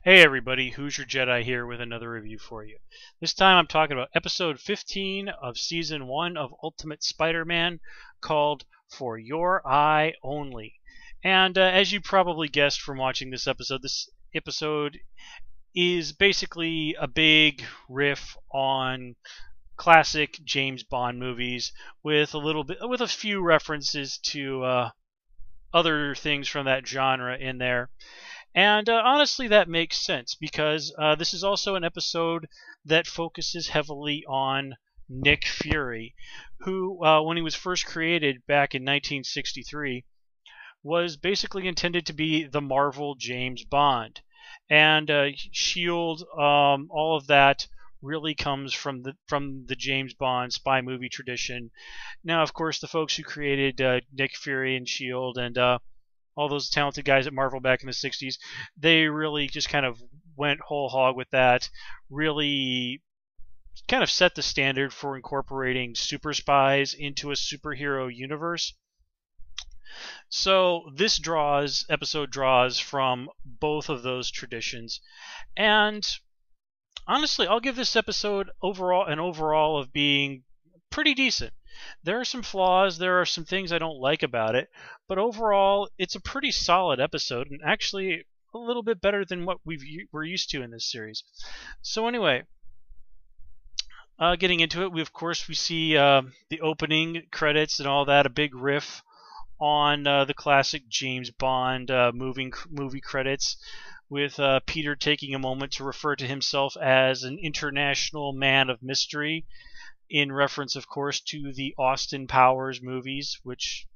Hey everybody, Hoosier Jedi here with another review for you. This time I'm talking about episode 15 of season 1 of Ultimate Spider-Man, called For Your Eye Only. And as you probably guessed from watching this episode is basically a big riff on classic James Bond movies with a few references to other things from that genre in there. And honestly, that makes sense because this is also an episode that focuses heavily on Nick Fury, who, when he was first created back in 1963, was basically intended to be the Marvel James Bond. And Shield, all of that really comes from the James Bond spy movie tradition. Now, of course, the folks who created Nick Fury and Shield and all those talented guys at Marvel back in the 60s, they really just kind of went whole hog with that, really kind of set the standard for incorporating super spies into a superhero universe. So this episode draws from both of those traditions. And honestly, I'll give this episode an overall of being pretty decent. There are some flaws, there are some things I don't like about it, but overall, it's a pretty solid episode, and actually a little bit better than what we're used to in this series. So anyway, getting into it, we see the opening credits and all that, a big riff on the classic James Bond movie credits, with Peter taking a moment to refer to himself as an international man of mystery, in reference, of course, to the Austin Powers movies, which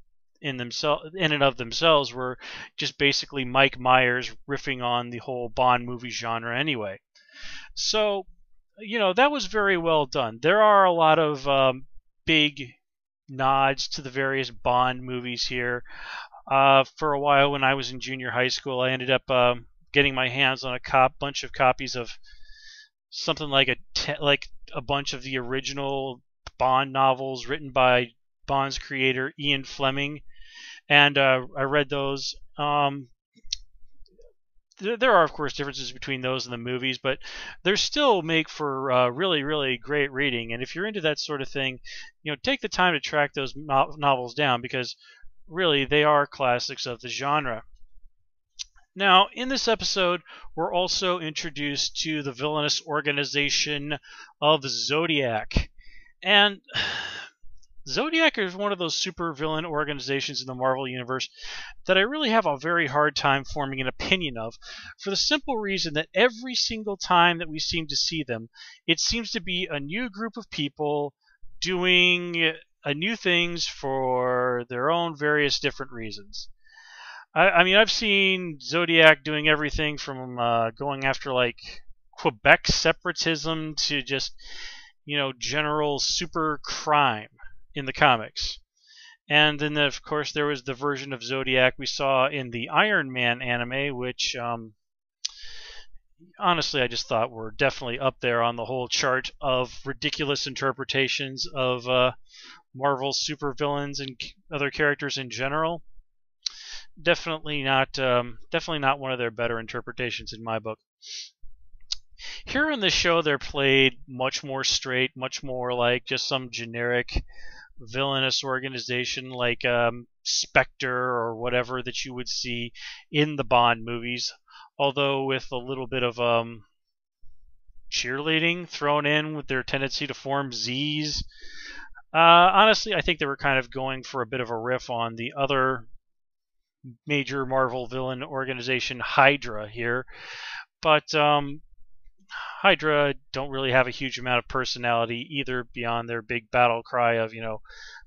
in and of themselves were just basically Mike Myers riffing on the whole Bond movie genre anyway. So, that was very well done. There are a lot of big nods to the various Bond movies here. For a while, when I was in junior high school, I ended up getting my hands on a bunch of copies of something like a bunch of the original Bond novels written by Bond's creator Ian Fleming, and I read those. There are, of course, differences between those and the movies, but they still make for really, really great reading. And if you're into that sort of thing, take the time to track those novels down, because really they are classics of the genre. Now, in this episode, we're also introduced to the villainous organization of Zodiac. And Zodiac is one of those super villain organizations in the Marvel Universe that I really have a very hard time forming an opinion of, for the simple reason that every single time that we seem to see them, it seems to be a new group of people doing new things for their own various different reasons. I mean, I've seen Zodiac doing everything from going after like Quebec separatism to just, general super crime in the comics. And then, of course, there was the version of Zodiac we saw in the Iron Man anime, which honestly I just thought were definitely up there on the whole chart of ridiculous interpretations of Marvel's supervillains and other characters in general. Definitely not one of their better interpretations in my book. Here in the show, they're played much more straight, much more like just some generic villainous organization like Spectre or whatever that you would see in the Bond movies, although with a little bit of cheerleading thrown in with their tendency to form Z's. Honestly, I think they were kind of going for a bit of a riff on the other major Marvel villain organization, Hydra, here. But Hydra don't really have a huge amount of personality either, beyond their big battle cry of,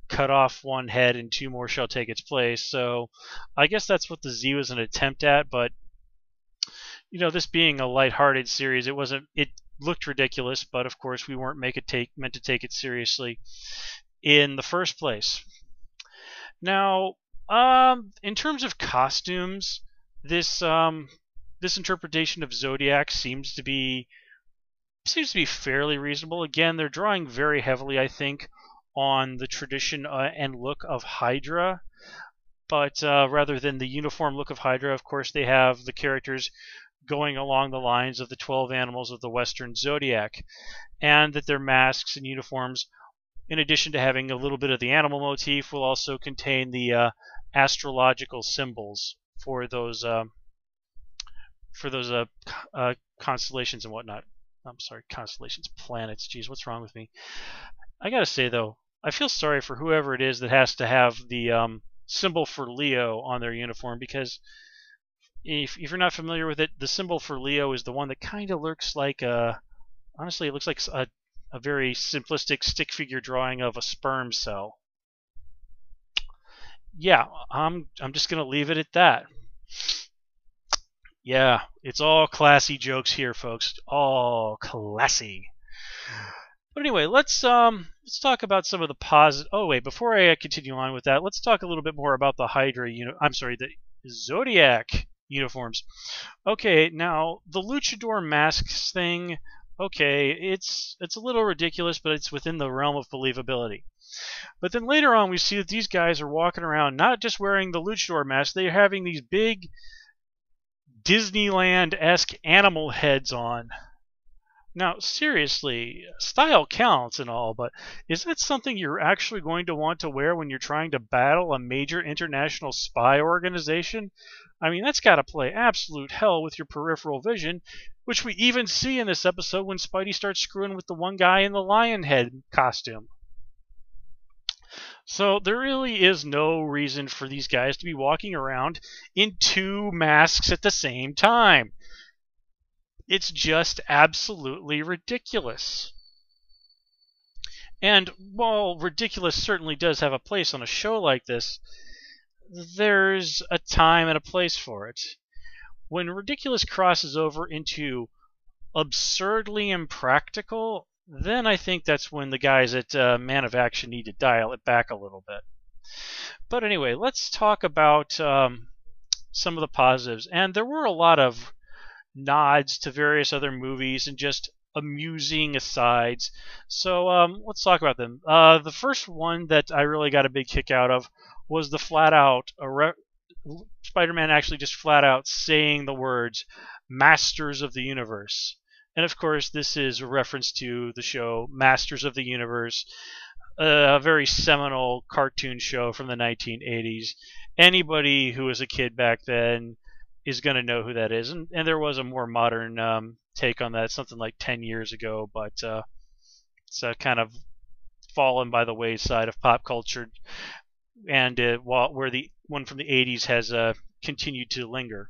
cut off one head and two more shall take its place. So I guess that's what the Z was an attempt at, but this being a lighthearted series, it looked ridiculous, but of course we weren't meant to take it seriously in the first place. Now, in terms of costumes, this interpretation of Zodiac seems to be fairly reasonable. Again, they're drawing very heavily, I think, on the tradition and look of Hydra, but rather than the uniform look of Hydra, of course, they have the characters going along the lines of the 12 animals of the Western Zodiac, and that their masks and uniforms, in addition to having a little bit of the animal motif, will also contain the astrological symbols for those constellations and whatnot. I'm sorry, constellations, planets. Geez, what's wrong with me? I gotta say though, I feel sorry for whoever it is that has to have the symbol for Leo on their uniform, because if you're not familiar with it, the symbol for Leo is the one that kind of looks like honestly, it looks like a very simplistic stick figure drawing of a sperm cell. Yeah, I'm just gonna leave it at that. Yeah, it's all classy jokes here, folks. All classy. But anyway, let's talk about some of the positive. Oh wait, before I continue on with that, let's talk a little bit more about the Hydra. I'm sorry, the Zodiac uniforms. Okay, now the luchador masks thing. Okay, it's a little ridiculous, but it's within the realm of believability. But then later on, we see that these guys are walking around not just wearing the luchador mask; they're having these big Disneyland-esque animal heads on. Now, seriously, style counts and all, but is that something you're actually going to want to wear when you're trying to battle a major international spy organization? I mean, that's got to play absolute hell with your peripheral vision, which we even see in this episode when Spidey starts screwing with the one guy in the lion head costume. So there really is no reason for these guys to be walking around in two masks at the same time. It's just absolutely ridiculous. And while ridiculous certainly does have a place on a show like this, there's a time and a place for it. When ridiculous crosses over into absurdly impractical, then I think that's when the guys at Man of Action need to dial it back a little bit. But anyway, let's talk about some of the positives. And there were a lot of nods to various other movies and just amusing asides. So let's talk about them. The first one that I really got a big kick out of was the flat out Spider-Man actually just flat out saying the words "Masters of the Universe." And of course, this is a reference to the show Masters of the Universe, a very seminal cartoon show from the 1980s. Anybody who was a kid back then is going to know who that is. And there was a more modern take on that, something like 10 years ago, but it's kind of fallen by the wayside of pop culture, and where the one from the 80s has continued to linger.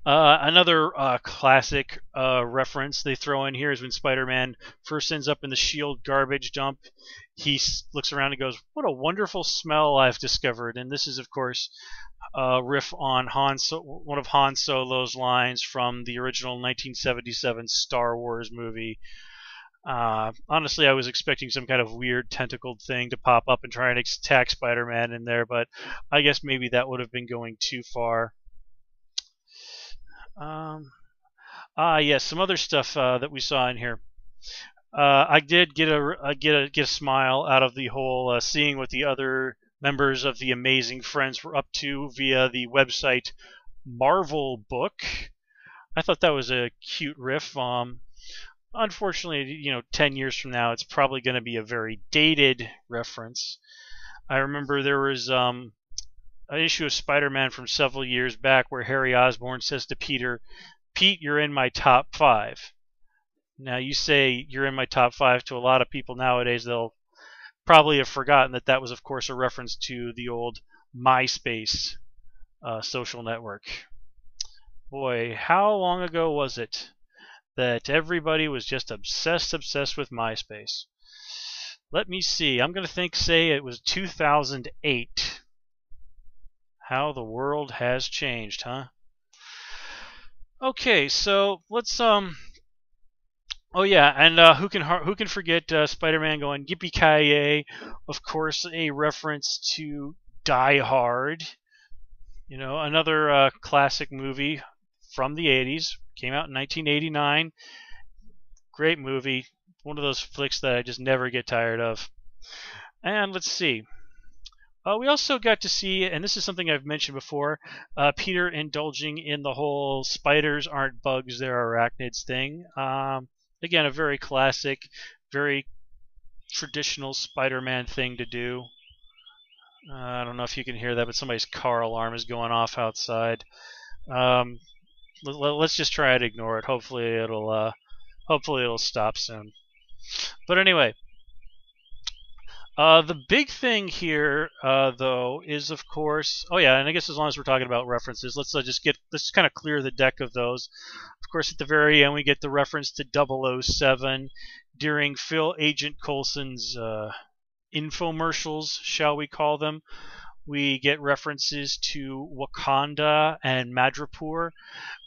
Another classic reference they throw in here is when Spider-Man first ends up in the S.H.I.E.L.D. garbage dump. He looks around and goes, "What a wonderful smell I've discovered." And this is, of course, a riff on one of Han Solo's lines from the original 1977 Star Wars movie. Honestly, I was expecting some kind of weird tentacled thing to pop up and try and attack Spider-Man in there, but I guess maybe that would have been going too far. Yes, some other stuff that we saw in here. I did get a smile out of the whole seeing what the other members of the Amazing Friends were up to via the website Marvel Book. I thought that was a cute riff. Unfortunately, 10 years from now, it's probably going to be a very dated reference. I remember there was an issue of Spider-Man from several years back where Harry Osborn says to Peter, "Pete, you're in my top 5." Now, you say you're in my top 5 to a lot of people nowadays, they'll probably have forgotten that that was, of course, a reference to the old MySpace social network. Boy, how long ago was it that everybody was just obsessed with MySpace? Let me see. I'm going to say it was 2008. How the world has changed, huh? Okay, so let's Oh yeah, and who can forget Spider-Man going yippee-ki-yay? Of course, a reference to Die Hard. Another classic movie from the 80s. Came out in 1989. Great movie. One of those flicks that I just never get tired of. And let's see. We also got to see, and this is something I've mentioned before, Peter indulging in the whole spiders aren't bugs, they're arachnids thing. Again, a very classic, very traditional Spider-Man thing to do. I don't know if you can hear that, but somebody's car alarm is going off outside. Let's just try to ignore it. Hopefully it'll stop soon. But anyway, the big thing here, though, is of course. Oh yeah, and I guess as long as we're talking about references, let's kind of clear the deck of those. Of course, at the very end, we get the reference to 007 during Phil Agent Coulson's infomercials, shall we call them. We get references to Wakanda and Madripoor.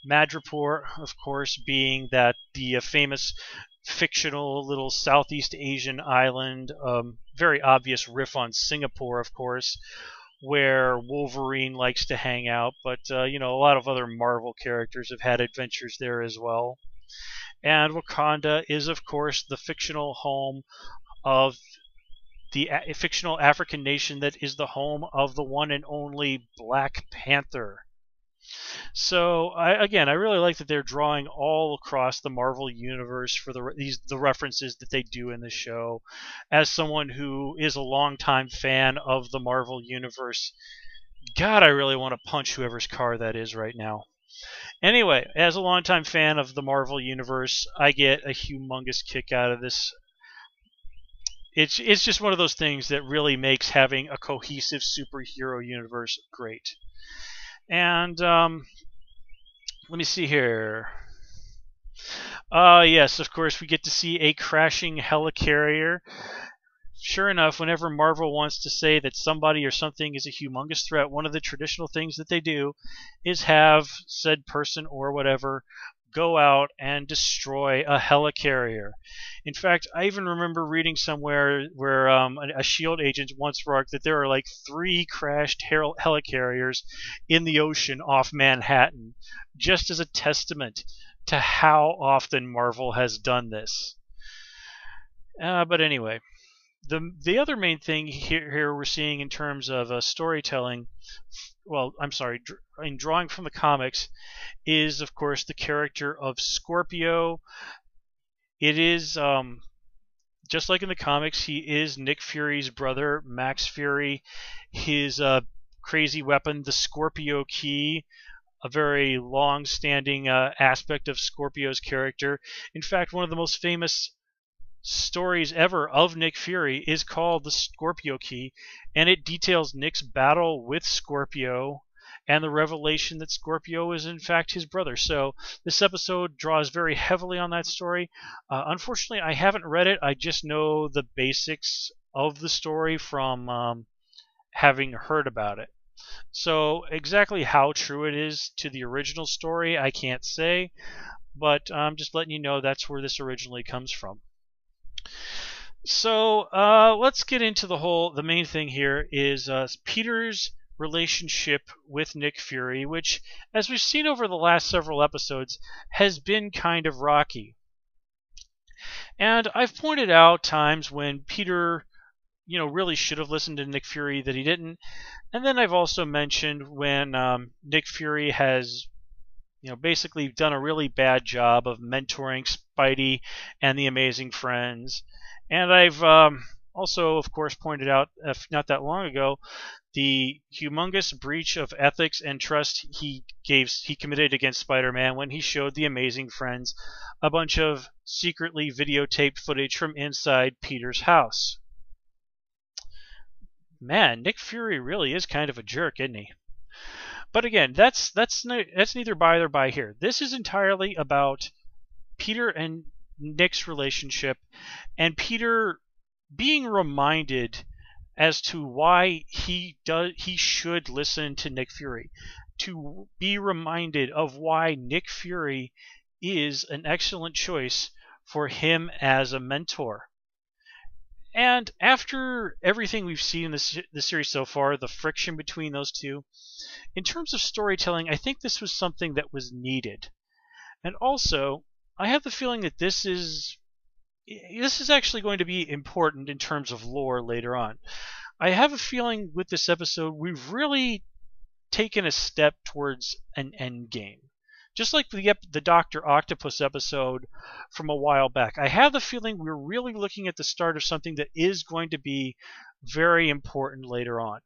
Madripoor, of course, being the famous fictional little Southeast Asian island, very obvious riff on Singapore, of course, where Wolverine likes to hang out, but a lot of other Marvel characters have had adventures there as well. And Wakanda is, of course, the fictional home of the fictional African nation that is the home of the one and only Black Panther. So I really like that they're drawing all across the Marvel universe for the references that they do in the show. As someone who is a longtime fan of the Marvel universe, God, I really want to punch whoever's car that is right now. Anyway, as a longtime fan of the Marvel universe, I get a humongous kick out of this. It's just one of those things that really makes having a cohesive superhero universe great. And let me see here. Yes, of course, we get to see a crashing helicarrier. Sure enough, whenever Marvel wants to say that somebody or something is a humongous threat, one of the traditional things that they do is have said person or whatever go out and destroy a helicarrier. In fact, I even remember reading somewhere where a S.H.I.E.L.D. agent once remarked that there are like 3 crashed helicarriers in the ocean off Manhattan, just as a testament to how often Marvel has done this. But anyway, the other main thing here we're seeing in terms of storytelling, well, I'm sorry, in drawing from the comics, is of course the character of Scorpio. It is just like in the comics, he is Nick Fury's brother, Max Fury. His crazy weapon, the Scorpio Key, a very long-standing aspect of Scorpio's character. In fact, one of the most famous stories ever of Nick Fury is called the Scorpio Key, and it details Nick's battle with Scorpio and the revelation that Scorpio is in fact his brother. So this episode draws very heavily on that story. Unfortunately, I haven't read it. I just know the basics of the story from having heard about it. So exactly how true it is to the original story, I can't say, but I'm just letting you know that's where this originally comes from. So let's get into the main thing here is Peter's relationship with Nick Fury, which, as we've seen over the last several episodes, has been kind of rocky. And I've pointed out times when Peter, really should have listened to Nick Fury that he didn't. And then I've also mentioned when Nick Fury has basically done a really bad job of mentoring Spidey and the Amazing Friends. And I've also, of course, pointed out, not that long ago, the humongous breach of ethics and trust he committed against Spider-Man when he showed the Amazing Friends a bunch of secretly videotaped footage from inside Peter's house. Man, Nick Fury really is kind of a jerk, isn't he? But again, that's neither by nor by here. This is entirely about Peter and Nick's relationship, and Peter being reminded as to why he should listen to Nick Fury, to be reminded of why Nick Fury is an excellent choice for him as a mentor. And after everything we've seen in this series so far, the friction between those two, in terms of storytelling, I think this was something that was needed. And also, I have the feeling that this is actually going to be important in terms of lore later on. I have a feeling with this episode we've really taken a step towards an end game. Just like the Dr. Octopus episode from a while back. I have the feeling we're really looking at the start of something that is going to be very important later on.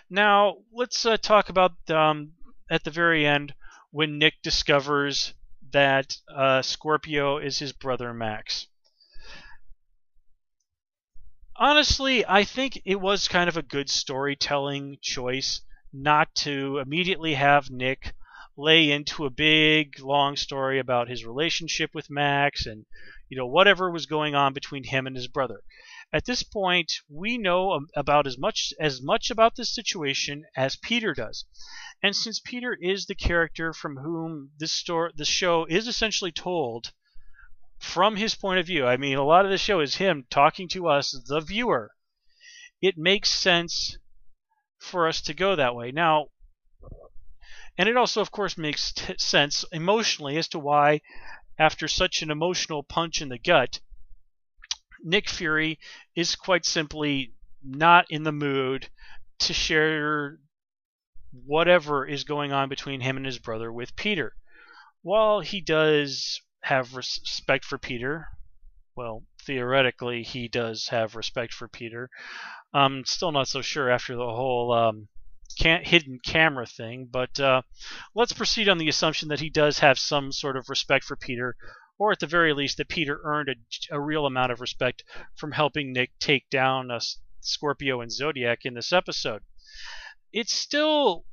Now, let's talk about at the very end when Nick discovers that Scorpio is his brother Max. Honestly, I think it was kind of a good storytelling choice not to immediately have Nick lay into a big, long story about his relationship with Max and whatever was going on between him and his brother. At this point, we know about as much about this situation as Peter does. And since Peter is the character from whom the show is essentially told from his point of view, I mean, a lot of the show is him talking to us, the viewer, it makes sense for us to go that way. Now, and it also, of course, makes sense emotionally as to why, after such an emotional punch in the gut, Nick Fury is quite simply not in the mood to share whatever is going on between him and his brother with Peter. While he does have respect for Peter, well, theoretically he does have respect for Peter. I'm still not so sure after the whole hidden camera thing, but let's proceed on the assumption that he does have some sort of respect for Peter, or at the very least that Peter earned a real amount of respect from helping Nick take down Scorpio and Zodiac in this episode. It's still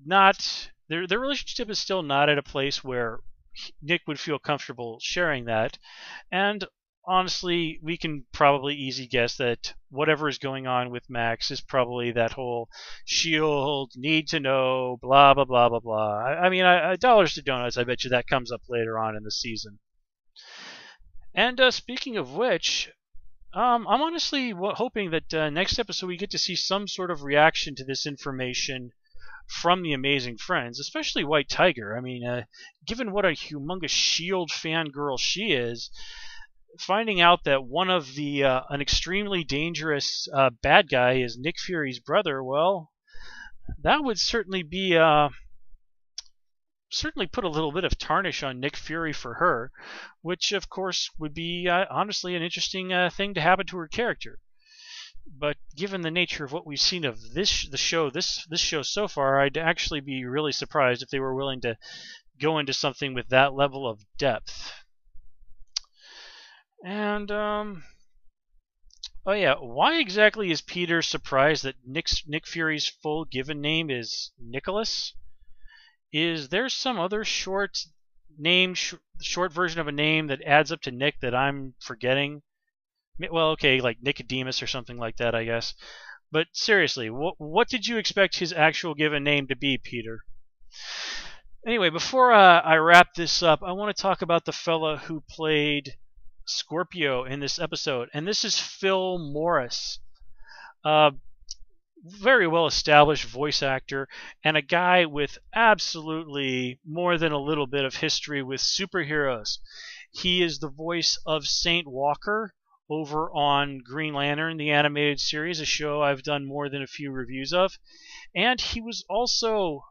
not, their relationship is still not at a place where Nick would feel comfortable sharing that, and honestly, we can probably easy guess that whatever is going on with Max is probably that whole S.H.I.E.L.D. need to know, blah, blah, blah, blah, blah. I mean, dollars to donuts, I bet you that comes up later on in the season. And speaking of which, I'm honestly hoping that next episode we get to see some sort of reaction to this information from the Amazing Friends, especially White Tiger. I mean, given what a humongous S.H.I.E.L.D. fangirl she is, finding out that one of an extremely dangerous bad guy is Nick Fury's brother, well, that would certainly be certainly put a little bit of tarnish on Nick Fury for her, which of course would be honestly an interesting thing to happen to her character. But given the nature of what we've seen of this show so far, I'd actually be really surprised if they were willing to go into something with that level of depth. And oh yeah, why exactly is Peter surprised that Nick Fury's full given name is Nicholas? Is there some other short version of a name that adds up to Nick that I'm forgetting? Well, okay, like Nicodemus or something like that, I guess. But seriously, what did you expect his actual given name to be, Peter? Anyway, before I wrap this up, I want to talk about the fella who played Scorpio in this episode, and this is Phil Morris. Very well established voice actor and a guy with absolutely more than a little bit of history with superheroes. He is the voice of Saint Walker over on Green Lantern, the animated series, a show I've done more than a few reviews of. And he was also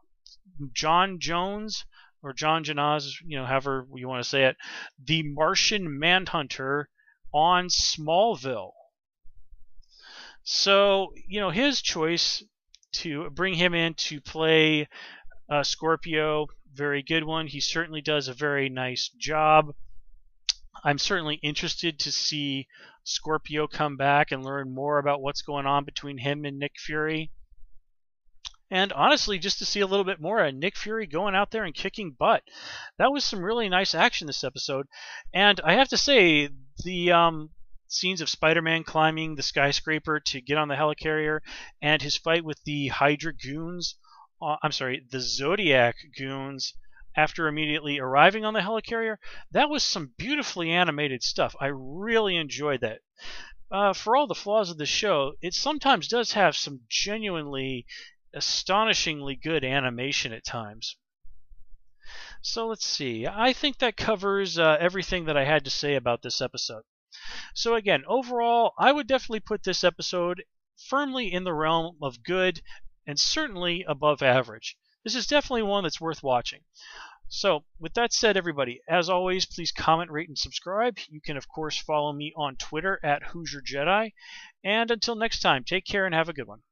John Jones, or John Janaz, however you want to say it, the Martian Manhunter on Smallville. So, his choice to bring him in to play Scorpio, very good one. He certainly does a very nice job. I'm certainly interested to see Scorpio come back and learn more about what's going on between him and Nick Fury. And honestly, just to see a little bit more of Nick Fury going out there and kicking butt. That was some really nice action this episode. And I have to say, the scenes of Spider-Man climbing the skyscraper to get on the helicarrier and his fight with the Hydra goons, the Zodiac goons, after immediately arriving on the helicarrier, that was some beautifully animated stuff. I really enjoyed that. For all the flaws of the show, it sometimes does have some genuinely astonishingly good animation at times. So let's see. I think that covers everything that I had to say about this episode. So again, overall, I would definitely put this episode firmly in the realm of good and certainly above average. This is definitely one that's worth watching. So, with that said, everybody, as always, please comment, rate, and subscribe. You can, of course, follow me on Twitter at Hoosier Jedi. And until next time, take care and have a good one.